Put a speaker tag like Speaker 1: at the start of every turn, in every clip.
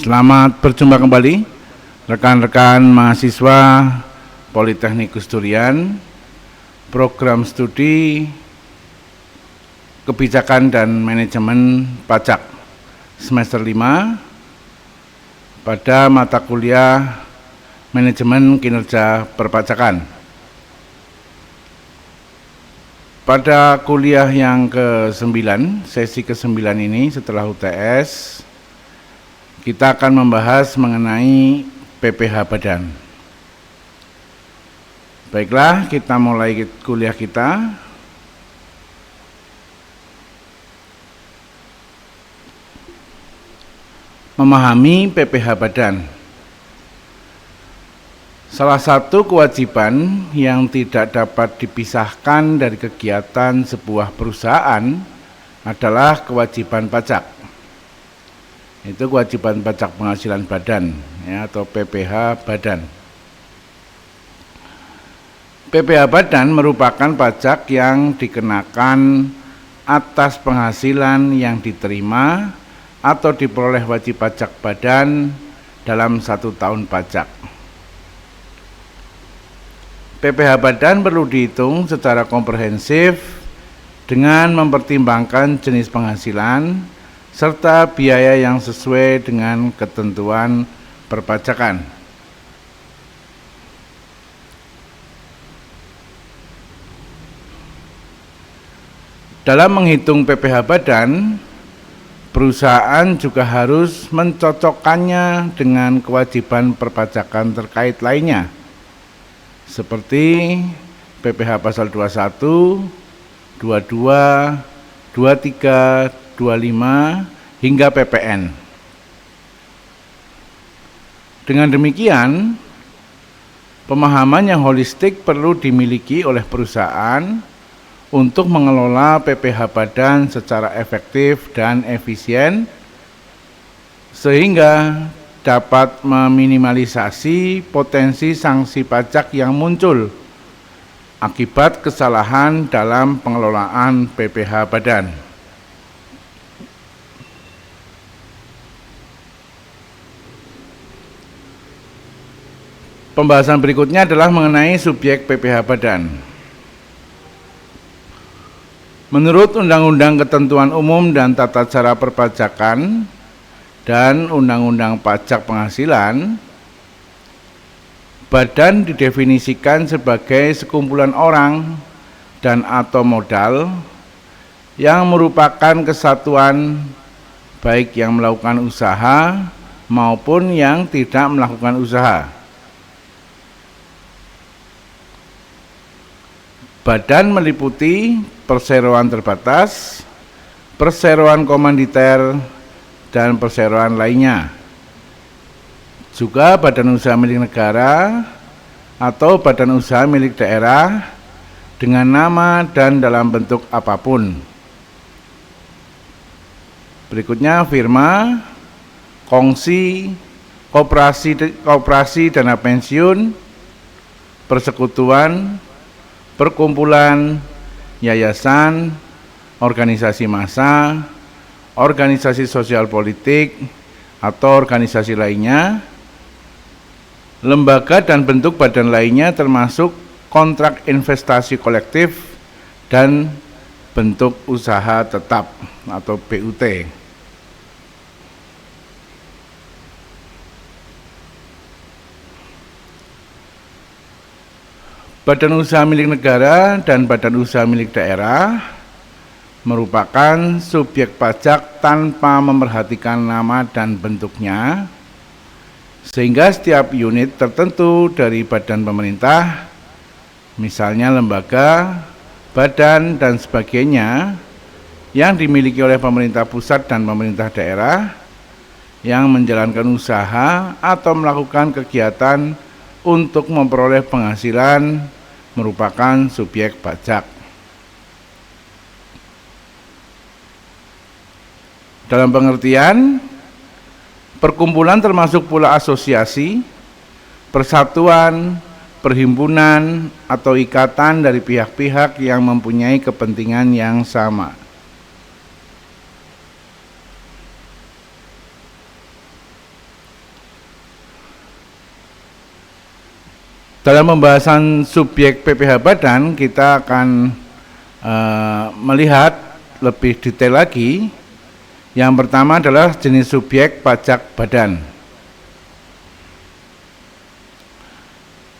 Speaker 1: Selamat berjumpa kembali rekan-rekan mahasiswa Politeknik Gus Durian, program studi Kebijakan dan Manajemen Pajak semester 5 pada mata kuliah Manajemen Kinerja Perpajakan. Pada kuliah yang ke-9, sesi ke-9 ini setelah UTS, kita akan membahas mengenai PPh Badan. Baiklah, kita mulai kuliah kita. Memahami PPh Badan. Salah satu kewajiban yang tidak dapat dipisahkan dari kegiatan sebuah perusahaan adalah kewajiban pajak. Itu kewajiban pajak penghasilan badan, ya, atau PPh Badan. PPh Badan merupakan pajak yang dikenakan atas penghasilan yang diterima atau diperoleh wajib pajak badan dalam 1 tahun pajak. PPh Badan perlu dihitung secara komprehensif dengan mempertimbangkan jenis penghasilan serta biaya yang sesuai dengan ketentuan perpajakan. Dalam menghitung PPh Badan, perusahaan juga harus mencocokkannya dengan kewajiban perpajakan terkait lainnya, seperti PPh pasal 21, 22, 23, 25, hingga PPN. Dengan demikian, pemahaman yang holistik perlu dimiliki oleh perusahaan untuk mengelola PPh Badan secara efektif dan efisien, sehingga dapat meminimalisasi potensi sanksi pajak yang muncul akibat kesalahan dalam pengelolaan PPh Badan. Pembahasan berikutnya adalah mengenai subjek PPh Badan. Menurut Undang-Undang Ketentuan Umum dan Tata Cara Perpajakan dan Undang-Undang Pajak Penghasilan, badan didefinisikan sebagai sekumpulan orang dan atau modal yang merupakan kesatuan baik yang melakukan usaha maupun yang tidak melakukan usaha. Badan meliputi perseroan terbatas, perseroan komanditer, dan perseroan lainnya. Juga badan usaha milik negara atau badan usaha milik daerah dengan nama dan dalam bentuk apapun. Berikutnya firma, kongsi, koperasi dana pensiun, persekutuan, perkumpulan, yayasan, organisasi massa, organisasi sosial politik, atau organisasi lainnya, lembaga dan bentuk badan lainnya termasuk kontrak investasi kolektif dan bentuk usaha tetap atau BUT. Badan usaha milik negara dan badan usaha milik daerah merupakan subjek pajak tanpa memperhatikan nama dan bentuknya, sehingga setiap unit tertentu dari badan pemerintah, misalnya lembaga, badan, dan sebagainya, yang dimiliki oleh pemerintah pusat dan pemerintah daerah, yang menjalankan usaha atau melakukan kegiatan untuk memperoleh penghasilan, merupakan subjek pajak. Dalam pengertian, perkumpulan termasuk pula asosiasi, persatuan, perhimpunan, atau ikatan dari pihak-pihak yang mempunyai kepentingan yang sama. Dalam pembahasan subjek PPh badan, kita akan melihat lebih detail lagi. Yang pertama adalah jenis subjek pajak badan.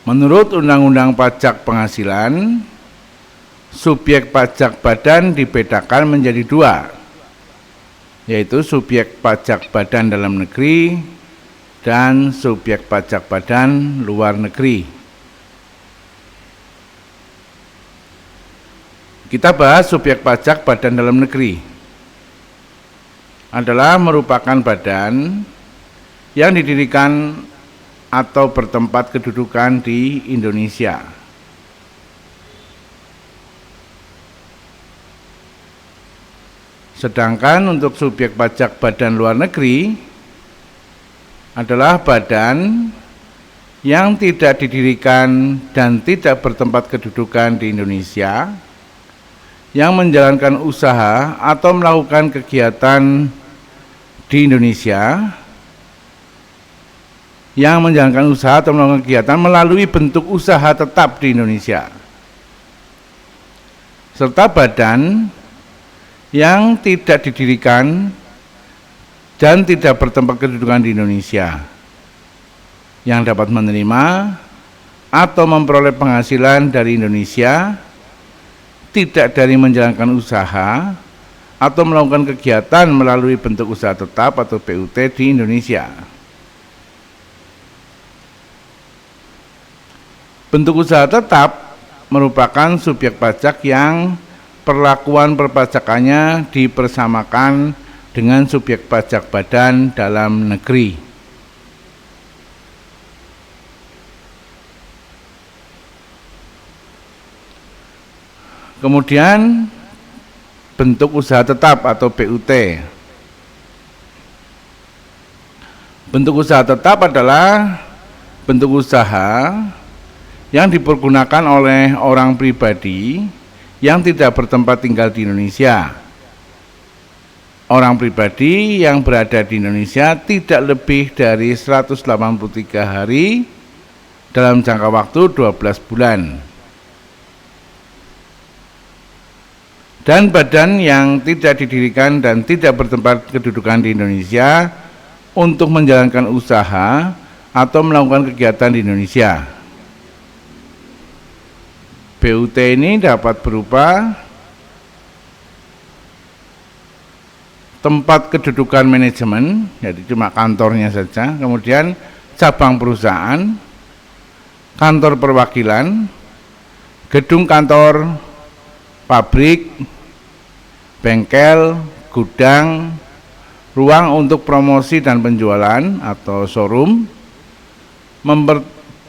Speaker 1: Menurut Undang-Undang Pajak Penghasilan, subjek pajak badan dibedakan menjadi dua, yaitu subjek pajak badan dalam negeri dan subjek pajak badan luar negeri. Kita bahas subjek pajak badan dalam negeri. Adalah merupakan badan yang didirikan atau bertempat kedudukan di Indonesia. Sedangkan untuk subjek pajak badan luar negeri adalah badan yang tidak didirikan dan tidak bertempat kedudukan di Indonesia, yang menjalankan usaha atau melakukan kegiatan di Indonesia, yang menjalankan usaha atau melakukan kegiatan melalui bentuk usaha tetap di Indonesia, serta badan yang tidak didirikan dan tidak bertempat kedudukan di Indonesia, yang dapat menerima atau memperoleh penghasilan dari Indonesia, tidak dari menjalankan usaha atau melakukan kegiatan melalui bentuk usaha tetap atau BUT di Indonesia. Bentuk usaha tetap merupakan subjek pajak yang perlakuan perpajakannya dipersamakan dengan subjek pajak badan dalam negeri. Kemudian bentuk usaha tetap atau BUT. Bentuk usaha tetap adalah bentuk usaha yang dipergunakan oleh orang pribadi yang tidak bertempat tinggal di Indonesia. Orang pribadi yang berada di Indonesia tidak lebih dari 183 hari dalam jangka waktu 12 bulan. Dan badan yang tidak didirikan dan tidak bertempat kedudukan di Indonesia untuk menjalankan usaha atau melakukan kegiatan di Indonesia. BUT ini dapat berupa tempat kedudukan manajemen, jadi cuma kantornya saja, kemudian cabang perusahaan, kantor perwakilan, gedung kantor, pabrik, bengkel, gudang, ruang untuk promosi dan penjualan atau showroom,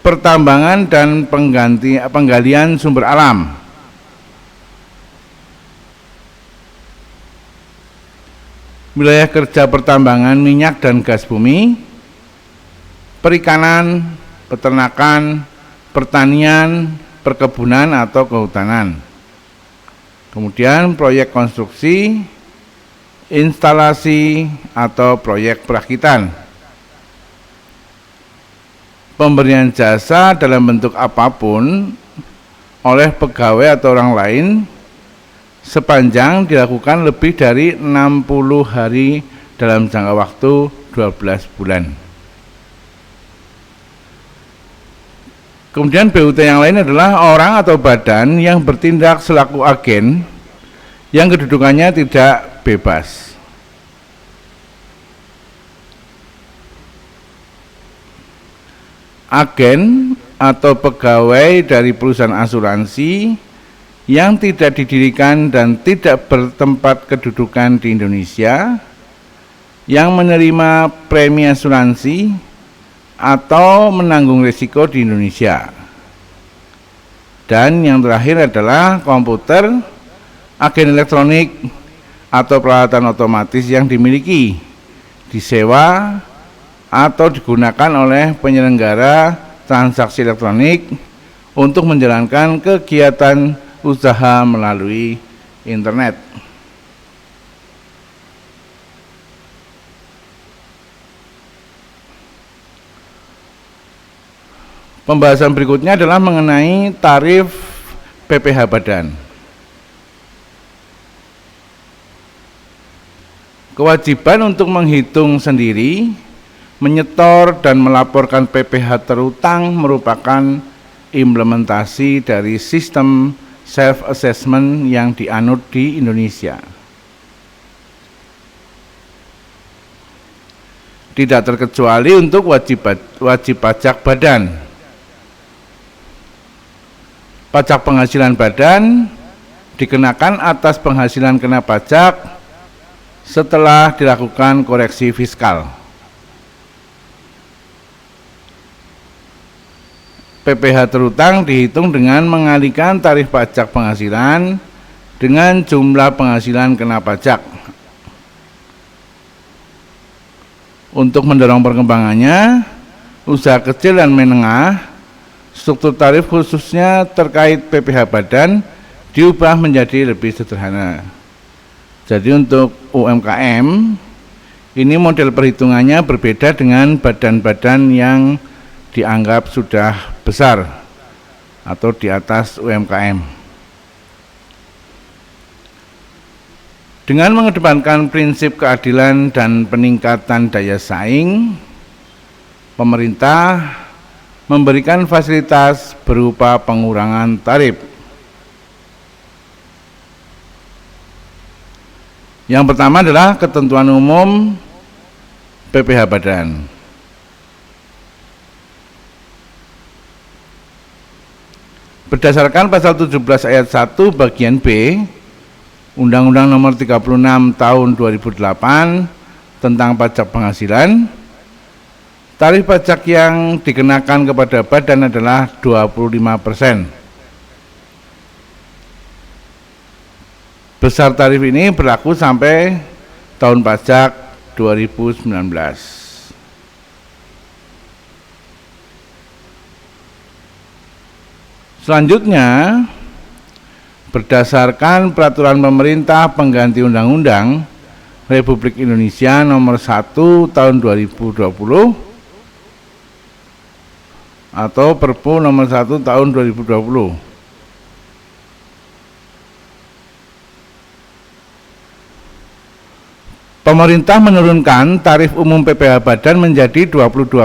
Speaker 1: pertambangan dan penggalian sumber alam. Wilayah kerja pertambangan minyak dan gas bumi, perikanan, peternakan, pertanian, perkebunan atau kehutanan. Kemudian proyek konstruksi, instalasi, atau proyek perakitan. Pemberian jasa dalam bentuk apapun oleh pegawai atau orang lain sepanjang dilakukan lebih dari 60 hari dalam jangka waktu 12 bulan. Kemudian BUT yang lain adalah orang atau badan yang bertindak selaku agen yang kedudukannya tidak bebas. Agen atau pegawai dari perusahaan asuransi yang tidak didirikan dan tidak bertempat kedudukan di Indonesia, yang menerima premi asuransi atau menanggung risiko di Indonesia. Dan yang terakhir adalah komputer, agen elektronik, atau peralatan otomatis yang dimiliki, disewa, atau digunakan oleh penyelenggara transaksi elektronik untuk menjalankan kegiatan usaha melalui internet. Pembahasan berikutnya adalah mengenai tarif PPh badan. Kewajiban untuk menghitung sendiri, menyetor dan melaporkan PPh terutang merupakan implementasi dari sistem self-assessment yang dianut di Indonesia. Tidak terkecuali untuk wajib pajak badan. Pajak penghasilan badan dikenakan atas penghasilan kena pajak setelah dilakukan koreksi fiskal. PPh terutang dihitung dengan mengalihkan tarif pajak penghasilan dengan jumlah penghasilan kena pajak. Untuk mendorong perkembangannya, usaha kecil dan menengah, struktur tarif khususnya terkait PPh badan diubah menjadi lebih sederhana. Jadi untuk UMKM, ini model perhitungannya berbeda dengan badan-badan yang dianggap sudah besar atau di atas UMKM. Dengan mengedepankan prinsip keadilan dan peningkatan daya saing, pemerintah memberikan fasilitas berupa pengurangan tarif. Yang pertama adalah ketentuan umum PPh badan. Berdasarkan pasal 17 ayat 1 bagian B Undang-Undang Nomor 36 Tahun 2008 tentang pajak penghasilan, tarif pajak yang dikenakan kepada badan adalah 25%. Besar tarif ini berlaku sampai tahun pajak 2019. Selanjutnya, berdasarkan peraturan pemerintah pengganti Undang-Undang Republik Indonesia Nomor 1 Tahun 2020 atau Perpu Nomor 1 Tahun 2020. Pemerintah menurunkan tarif umum PPh badan menjadi 22%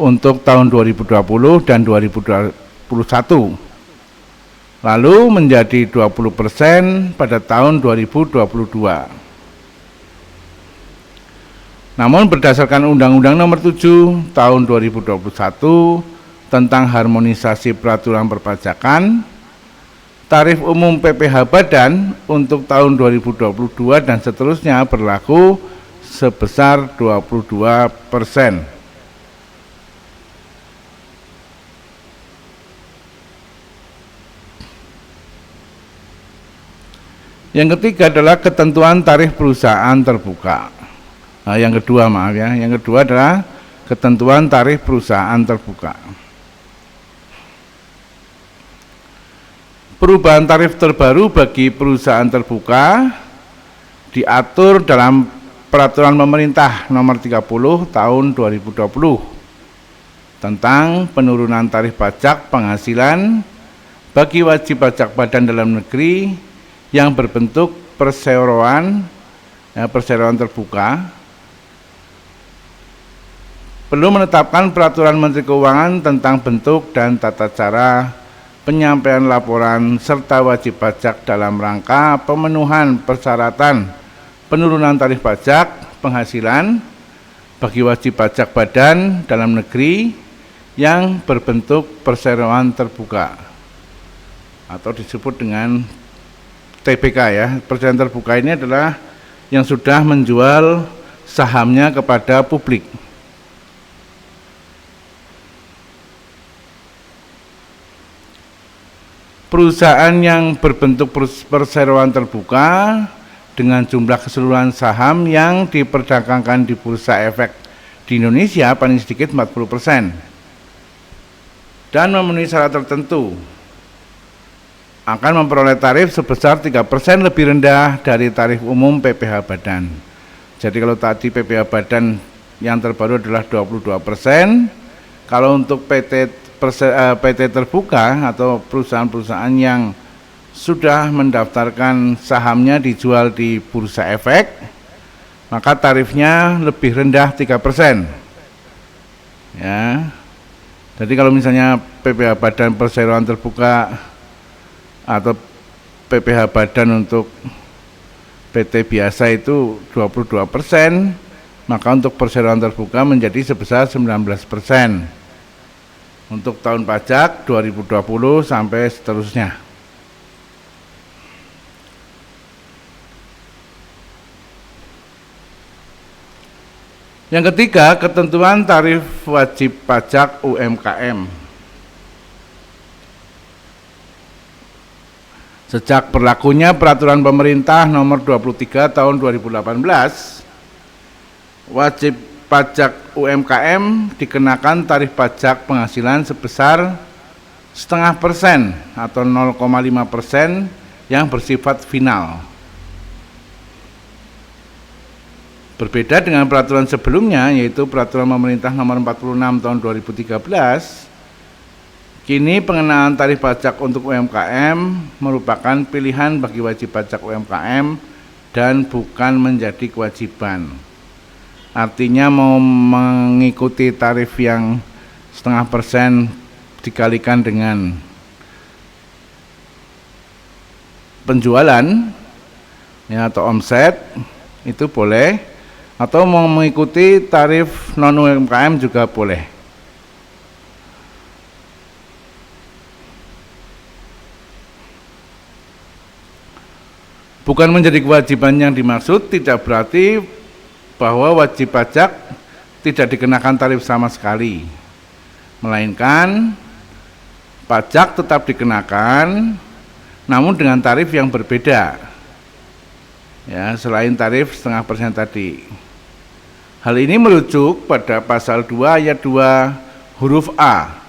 Speaker 1: untuk tahun 2020 dan 2021. Lalu menjadi 20% pada tahun 2022. Namun berdasarkan Undang-Undang Nomor 7 Tahun 2021 tentang harmonisasi peraturan perpajakan, tarif umum PPh badan untuk tahun 2022 dan seterusnya berlaku sebesar 22%. Yang ketiga adalah ketentuan tarif perusahaan terbuka. Nah, yang kedua adalah ketentuan tarif perusahaan terbuka. Perubahan tarif terbaru bagi perusahaan terbuka diatur dalam Peraturan Pemerintah Nomor 30 Tahun 2020 tentang penurunan tarif pajak penghasilan bagi wajib pajak badan dalam negeri yang berbentuk perseroan terbuka, perlu menetapkan peraturan Menteri Keuangan tentang bentuk dan tata cara penyampaian laporan serta wajib pajak dalam rangka pemenuhan persyaratan penurunan tarif pajak penghasilan bagi wajib pajak badan dalam negeri yang berbentuk perseroan terbuka atau disebut dengan TBK ya. Perseroan terbuka ini adalah yang sudah menjual sahamnya kepada publik. Perusahaan yang berbentuk perseroan terbuka dengan jumlah keseluruhan saham yang diperdagangkan di Bursa Efek di Indonesia paling sedikit 40% dan memenuhi syarat tertentu akan memperoleh tarif sebesar 3% lebih rendah dari tarif umum PPh badan. Jadi kalau tadi PPh badan yang terbaru adalah 22%, Kalau untuk PT terbuka atau perusahaan-perusahaan yang sudah mendaftarkan sahamnya dijual di bursa efek, maka tarifnya lebih rendah 3%. Ya. Jadi kalau misalnya PPh Badan Perseroan Terbuka atau PPh Badan untuk PT biasa itu 22%, maka untuk perseroan terbuka menjadi sebesar 19% untuk tahun pajak 2020 sampai seterusnya. Yang ketiga, ketentuan tarif wajib pajak UMKM. Sejak berlakunya Peraturan Pemerintah Nomor 23 Tahun 2018, wajib pajak UMKM dikenakan tarif pajak penghasilan sebesar 0,5% atau 0,5% yang bersifat final. Berbeda dengan peraturan sebelumnya, yaitu Peraturan Pemerintah Nomor 46 Tahun 2013, kini pengenaan tarif pajak untuk UMKM merupakan pilihan bagi wajib pajak UMKM dan bukan menjadi kewajiban. Artinya mau mengikuti tarif yang 0,5% dikalikan dengan penjualan ya, atau omset itu boleh, atau mau mengikuti tarif non UMKM juga boleh. Bukan menjadi kewajiban yang dimaksud tidak berarti bahwa wajib pajak tidak dikenakan tarif sama sekali, melainkan pajak tetap dikenakan namun dengan tarif yang berbeda ya, selain tarif 0,5% tadi. Hal ini merujuk pada pasal 2 ayat 2 huruf A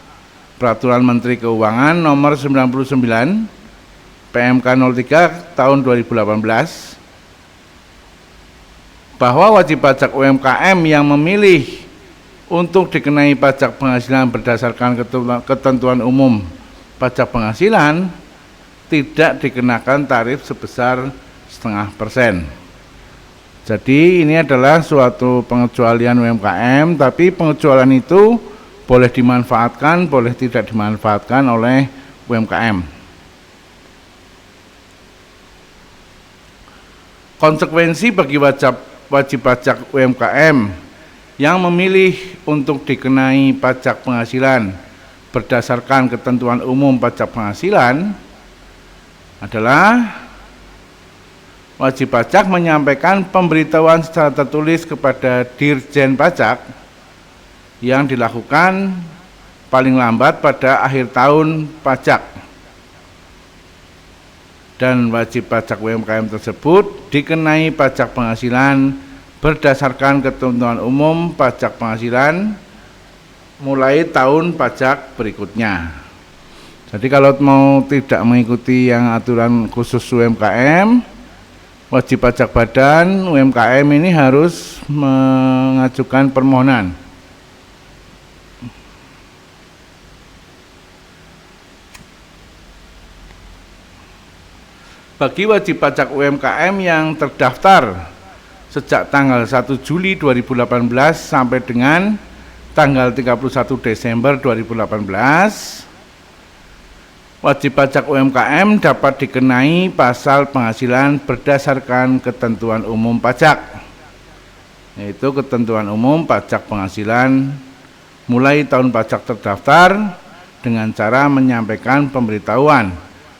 Speaker 1: Peraturan Menteri Keuangan Nomor 99 PMK 03 tahun 2018 bahwa wajib pajak UMKM yang memilih untuk dikenai pajak penghasilan berdasarkan ketentuan umum pajak penghasilan tidak dikenakan tarif sebesar 0,5%. Jadi ini adalah suatu pengecualian UMKM, tapi pengecualian itu boleh dimanfaatkan, boleh tidak dimanfaatkan oleh UMKM. Konsekuensi bagi wajib pajak UMKM yang memilih untuk dikenai pajak penghasilan berdasarkan ketentuan umum pajak penghasilan adalah wajib pajak menyampaikan pemberitahuan secara tertulis kepada Dirjen Pajak yang dilakukan paling lambat pada akhir tahun pajak, dan wajib pajak UMKM tersebut dikenai pajak penghasilan berdasarkan ketentuan umum pajak penghasilan mulai tahun pajak berikutnya. Jadi kalau mau tidak mengikuti yang aturan khusus UMKM, wajib pajak badan UMKM ini harus mengajukan permohonan. Bagi wajib pajak UMKM yang terdaftar sejak tanggal 1 Juli 2018 sampai dengan tanggal 31 Desember 2018, wajib pajak UMKM dapat dikenai pasal penghasilan berdasarkan ketentuan umum pajak, yaitu ketentuan umum pajak penghasilan mulai tahun pajak terdaftar dengan cara menyampaikan pemberitahuan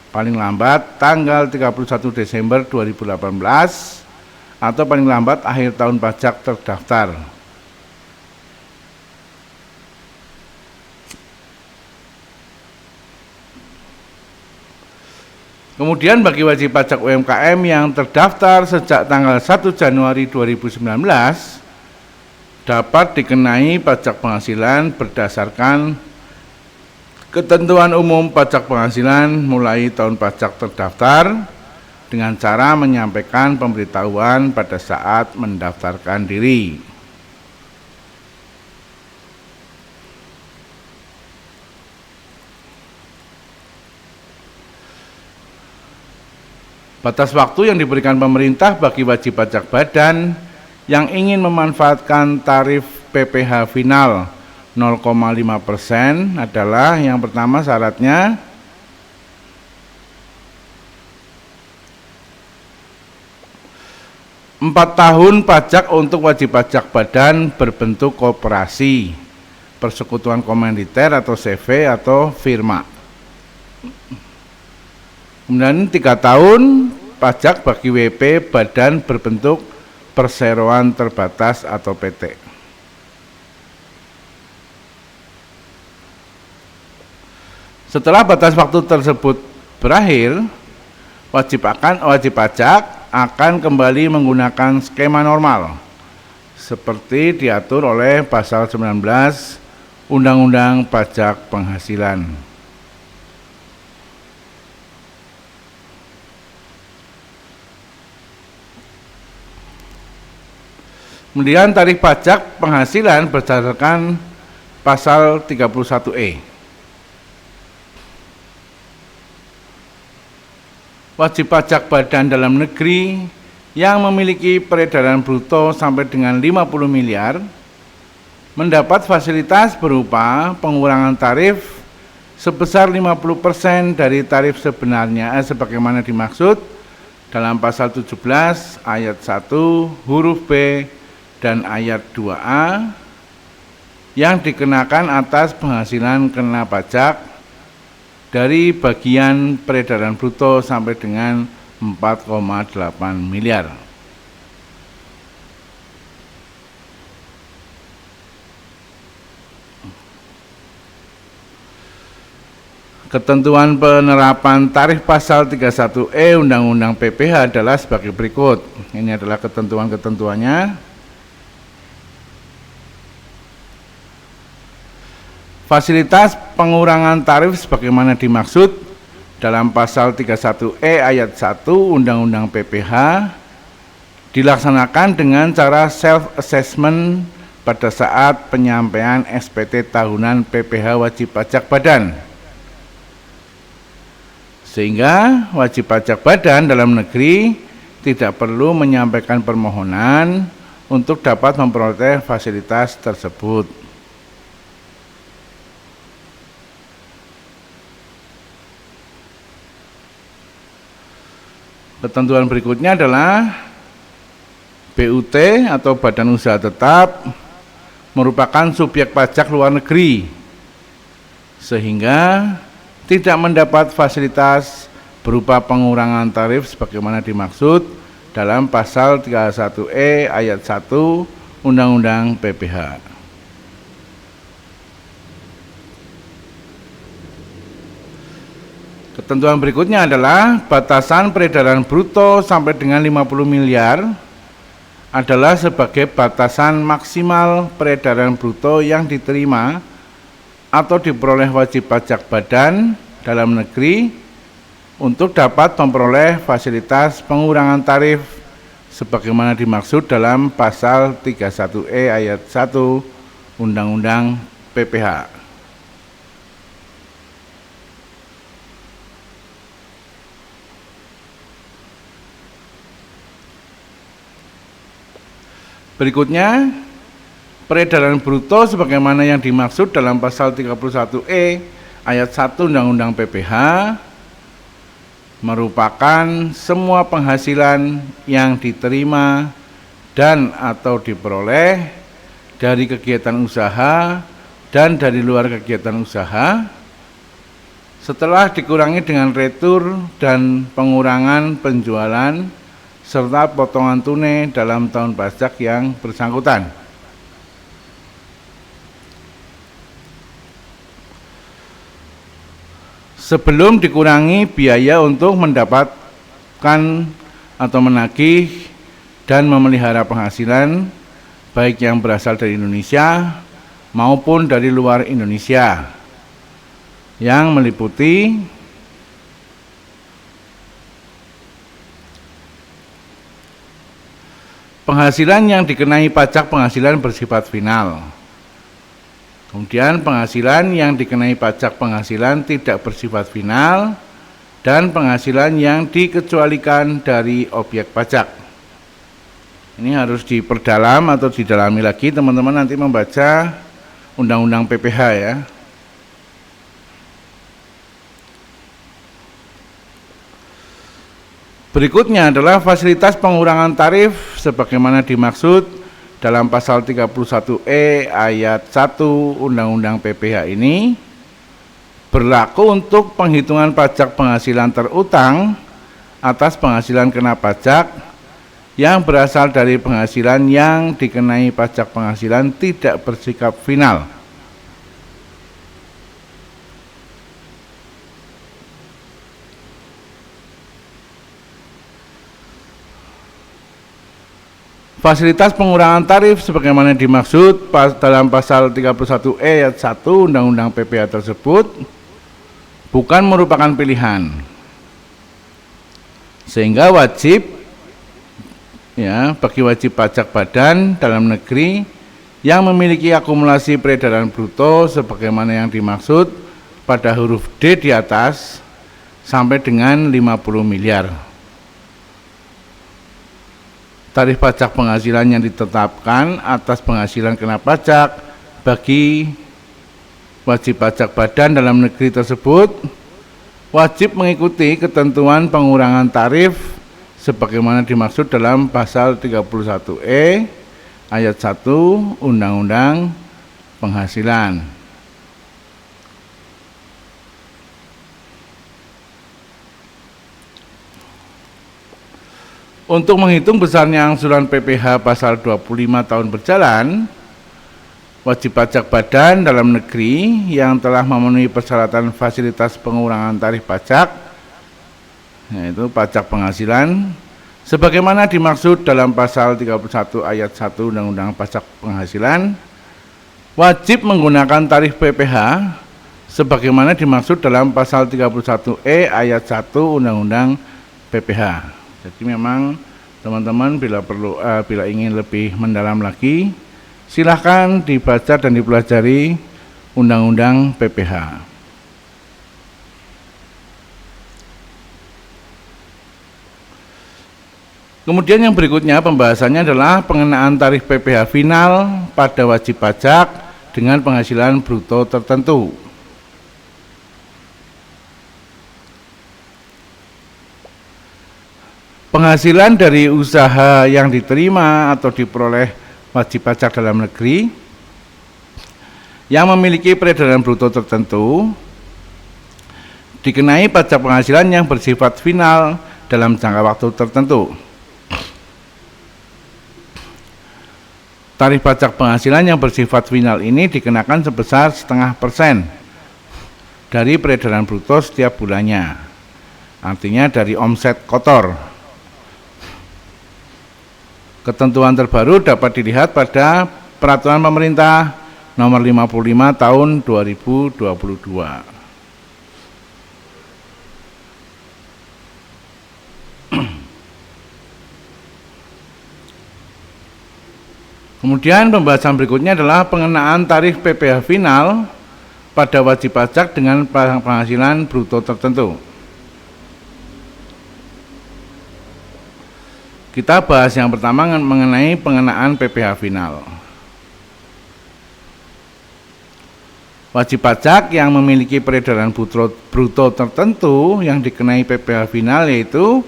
Speaker 1: paling lambat tanggal 31 Desember 2018 atau paling lambat akhir tahun pajak terdaftar. Kemudian bagi wajib pajak UMKM yang terdaftar sejak tanggal 1 Januari 2019 dapat dikenai pajak penghasilan berdasarkan ketentuan umum pajak penghasilan mulai tahun pajak terdaftar dengan cara menyampaikan pemberitahuan pada saat mendaftarkan diri. Batas waktu yang diberikan pemerintah bagi wajib pajak badan yang ingin memanfaatkan tarif PPh final 0,5% adalah yang pertama syaratnya empat tahun pajak untuk wajib pajak badan berbentuk koperasi, persekutuan komanditer atau CV atau firma. Kemudian 3 tahun pajak bagi WP badan berbentuk perseroan terbatas atau PT. Setelah batas waktu tersebut berakhir, wajib pajak akan kembali menggunakan skema normal seperti diatur oleh pasal 19 Undang-Undang Pajak Penghasilan. Kemudian tarif pajak penghasilan berdasarkan pasal 31E. Wajib pajak badan dalam negeri yang memiliki peredaran bruto sampai dengan 50 miliar mendapat fasilitas berupa pengurangan tarif sebesar 50% dari tarif sebenarnya sebagaimana dimaksud dalam pasal 17 ayat 1 huruf B dan ayat 2A yang dikenakan atas penghasilan kena pajak dari bagian peredaran bruto sampai dengan 4,8 miliar. Ketentuan penerapan tarif pasal 31E Undang-Undang PPh adalah sebagai berikut. Ini adalah ketentuan-ketentuannya. Fasilitas pengurangan tarif sebagaimana dimaksud dalam pasal 31E ayat 1 Undang-Undang PPh dilaksanakan dengan cara self-assessment pada saat penyampaian SPT tahunan PPh wajib pajak badan. Sehingga wajib pajak badan dalam negeri tidak perlu menyampaikan permohonan untuk dapat memperoleh fasilitas tersebut. Ketentuan berikutnya adalah BUT atau Badan Usaha Tetap merupakan subjek pajak luar negeri sehingga tidak mendapat fasilitas berupa pengurangan tarif sebagaimana dimaksud dalam pasal 31E ayat 1 Undang-Undang PPh. Ketentuan berikutnya adalah batasan peredaran bruto sampai dengan 50 miliar adalah sebagai batasan maksimal peredaran bruto yang diterima atau diperoleh wajib pajak badan dalam negeri untuk dapat memperoleh fasilitas pengurangan tarif sebagaimana dimaksud dalam pasal 31E ayat 1 Undang-Undang PPh. Berikutnya, peredaran bruto sebagaimana yang dimaksud dalam pasal 31E ayat 1 Undang-Undang PPh merupakan semua penghasilan yang diterima dan atau diperoleh dari kegiatan usaha dan dari luar kegiatan usaha setelah dikurangi dengan retur dan pengurangan penjualan serta potongan tunai dalam tahun pajak yang bersangkutan. Sebelum dikurangi biaya untuk mendapatkan atau menagih dan memelihara penghasilan baik yang berasal dari Indonesia maupun dari luar Indonesia yang meliputi penghasilan yang dikenai pajak penghasilan bersifat final. Kemudian penghasilan yang dikenai pajak penghasilan tidak bersifat final dan penghasilan yang dikecualikan dari objek pajak. Ini harus diperdalam atau didalami lagi teman-teman nanti membaca Undang-Undang PPH ya. Berikutnya adalah fasilitas pengurangan tarif sebagaimana dimaksud dalam pasal 31E ayat 1 Undang-Undang PPH ini berlaku untuk penghitungan pajak penghasilan terutang atas penghasilan kena pajak yang berasal dari penghasilan yang dikenai pajak penghasilan tidak bersifat final. Fasilitas pengurangan tarif sebagaimana dimaksud dalam pasal 31E ayat 1 Undang-Undang PPH tersebut bukan merupakan pilihan, sehingga wajib ya bagi wajib pajak badan dalam negeri yang memiliki akumulasi peredaran bruto sebagaimana yang dimaksud pada huruf D di atas sampai dengan 50 miliar. Tarif pajak penghasilan yang ditetapkan atas penghasilan kena pajak bagi wajib pajak badan dalam negeri tersebut wajib mengikuti ketentuan pengurangan tarif sebagaimana dimaksud dalam pasal 31E ayat 1 Undang-Undang Penghasilan. Untuk menghitung besarnya angsuran PPH pasal 25 tahun berjalan, wajib pajak badan dalam negeri yang telah memenuhi persyaratan fasilitas pengurangan tarif pajak yaitu pajak penghasilan sebagaimana dimaksud dalam pasal 31 ayat 1 Undang-Undang Pajak Penghasilan wajib menggunakan tarif PPH sebagaimana dimaksud dalam pasal 31E ayat 1 Undang-Undang PPH. Jadi memang teman-teman bila ingin lebih mendalam lagi silahkan dibaca dan dipelajari Undang-Undang PPH. Kemudian yang berikutnya pembahasannya adalah pengenaan tarif PPH final pada wajib pajak dengan penghasilan bruto tertentu. Penghasilan dari usaha yang diterima atau diperoleh wajib pajak dalam negeri yang memiliki peredaran bruto tertentu dikenai pajak penghasilan yang bersifat final dalam jangka waktu tertentu. Tarif pajak penghasilan yang bersifat final ini dikenakan sebesar 0,5% dari peredaran bruto setiap bulannya, artinya dari omset kotor. Ketentuan terbaru dapat dilihat pada Peraturan Pemerintah Nomor 55 Tahun 2022. Kemudian pembahasan berikutnya adalah pengenaan tarif PPH final pada wajib pajak dengan penghasilan bruto tertentu. Kita bahas yang pertama mengenai pengenaan PPH final. Wajib pajak yang memiliki peredaran bruto tertentu yang dikenai PPH final yaitu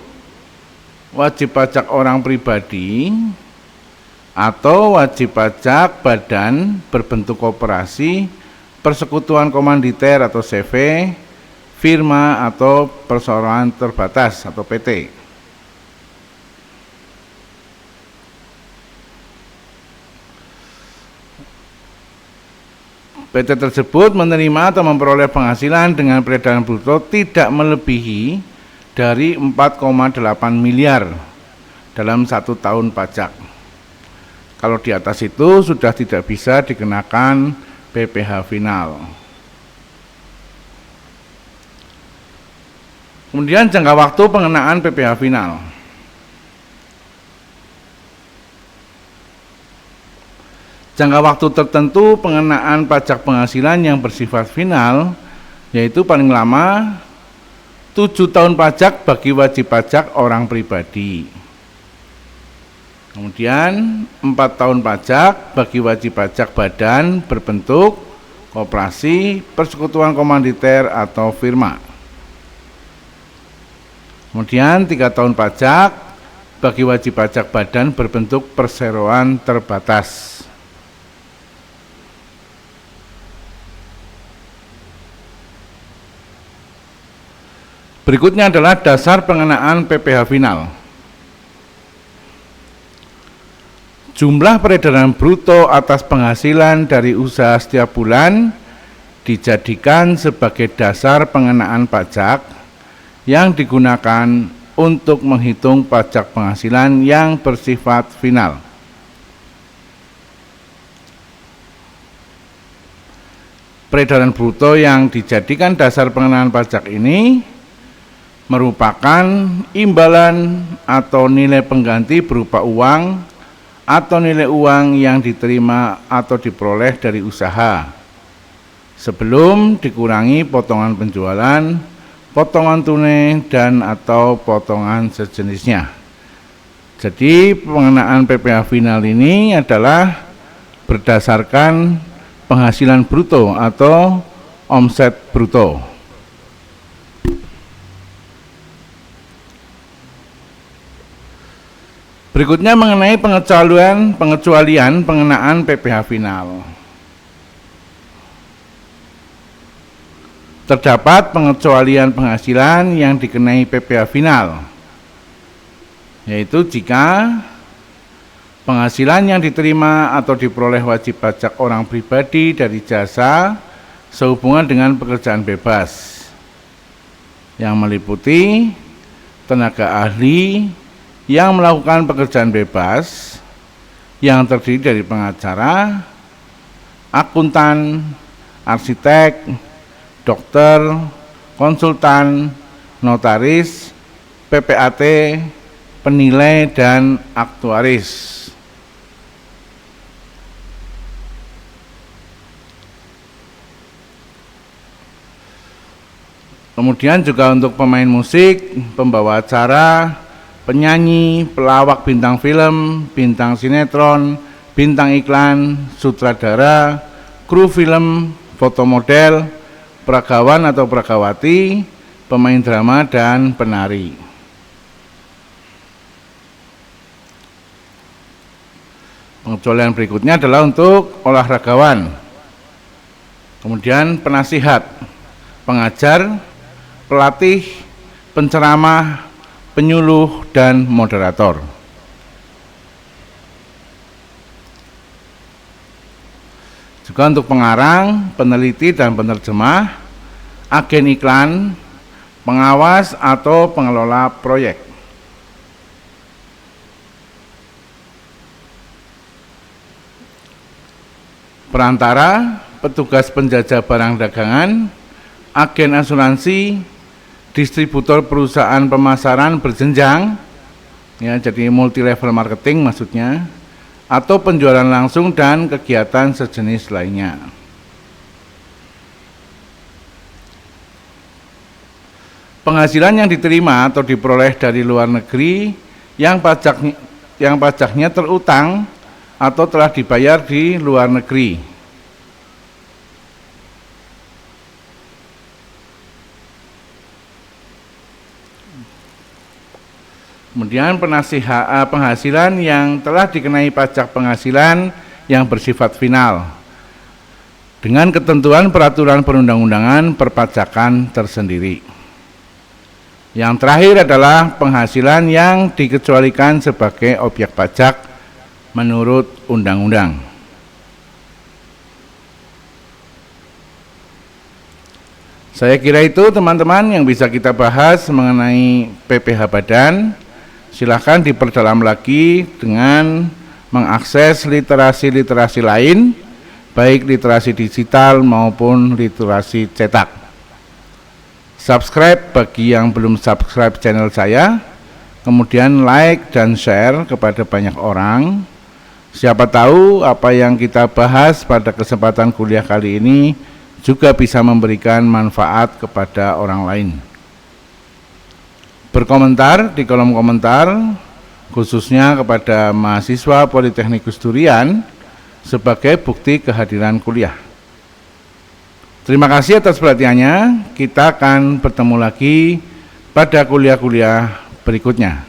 Speaker 1: wajib pajak orang pribadi atau wajib pajak badan berbentuk koperasi, persekutuan komanditer atau CV, firma atau perseroan terbatas atau PT. PT tersebut menerima atau memperoleh penghasilan dengan peredaran bruto tidak melebihi dari 4,8 miliar dalam 1 tahun pajak. Kalau di atas itu sudah tidak bisa dikenakan PPH final. Kemudian jangka waktu pengenaan PPH final. Jangka waktu tertentu pengenaan pajak penghasilan yang bersifat final yaitu paling lama 7 tahun pajak bagi wajib pajak orang pribadi. Kemudian 4 tahun pajak bagi wajib pajak badan berbentuk koperasi, persekutuan komanditer atau firma. Kemudian 3 tahun pajak bagi wajib pajak badan berbentuk perseroan terbatas. Berikutnya adalah dasar pengenaan PPh final. Jumlah peredaran bruto atas penghasilan dari usaha setiap bulan dijadikan sebagai dasar pengenaan pajak yang digunakan untuk menghitung pajak penghasilan yang bersifat final. Peredaran bruto yang dijadikan dasar pengenaan pajak ini merupakan imbalan atau nilai pengganti berupa uang atau nilai uang yang diterima atau diperoleh dari usaha sebelum dikurangi potongan penjualan, potongan tunai, dan atau potongan sejenisnya. Jadi pengenaan PPh final ini adalah berdasarkan penghasilan bruto atau omset bruto. Berikutnya mengenai pengecualian pengenaan PPh final. Terdapat pengecualian penghasilan yang dikenai PPh final, yaitu jika penghasilan yang diterima atau diperoleh wajib pajak orang pribadi dari jasa sehubungan dengan pekerjaan bebas, yang meliputi tenaga ahli yang melakukan pekerjaan bebas yang terdiri dari pengacara, akuntan, arsitek, dokter, konsultan, notaris, PPAT, penilai, dan aktuaris. Kemudian juga untuk pemain musik, pembawa acara, penyanyi, pelawak bintang film, bintang sinetron, bintang iklan, sutradara, kru film, fotomodel, peragawan atau peragawati, pemain drama, dan penari. Pengecualian berikutnya adalah untuk olahragawan, kemudian penasihat, pengajar, pelatih, penceramah, penyuluh, dan moderator. Juga untuk pengarang, peneliti, dan penerjemah, agen iklan, pengawas, atau pengelola proyek. Perantara, petugas penjajah barang dagangan, agen asuransi, distributor perusahaan pemasaran berjenjang, ya, jadi multi level marketing maksudnya, atau penjualan langsung dan kegiatan sejenis lainnya. Penghasilan yang diterima atau diperoleh dari luar negeri yang pajaknya terutang atau telah dibayar di luar negeri. Kemudian penghasilan yang telah dikenai pajak penghasilan yang bersifat final dengan ketentuan peraturan perundang-undangan perpajakan tersendiri. Yang terakhir adalah penghasilan yang dikecualikan sebagai objek pajak menurut undang-undang. Saya kira itu teman-teman yang bisa kita bahas mengenai PPh badan. Silahkan diperdalam lagi dengan mengakses literasi-literasi lain, baik literasi digital maupun literasi cetak. Subscribe bagi yang belum subscribe channel saya, kemudian like dan share kepada banyak orang. Siapa tahu apa yang kita bahas pada kesempatan kuliah kali ini juga bisa memberikan manfaat kepada orang lain. berkomentar di kolom komentar, khususnya kepada mahasiswa Politeknik Gus Durian sebagai bukti kehadiran kuliah. Terima kasih atas perhatiannya. Kita akan bertemu lagi pada kuliah-kuliah berikutnya.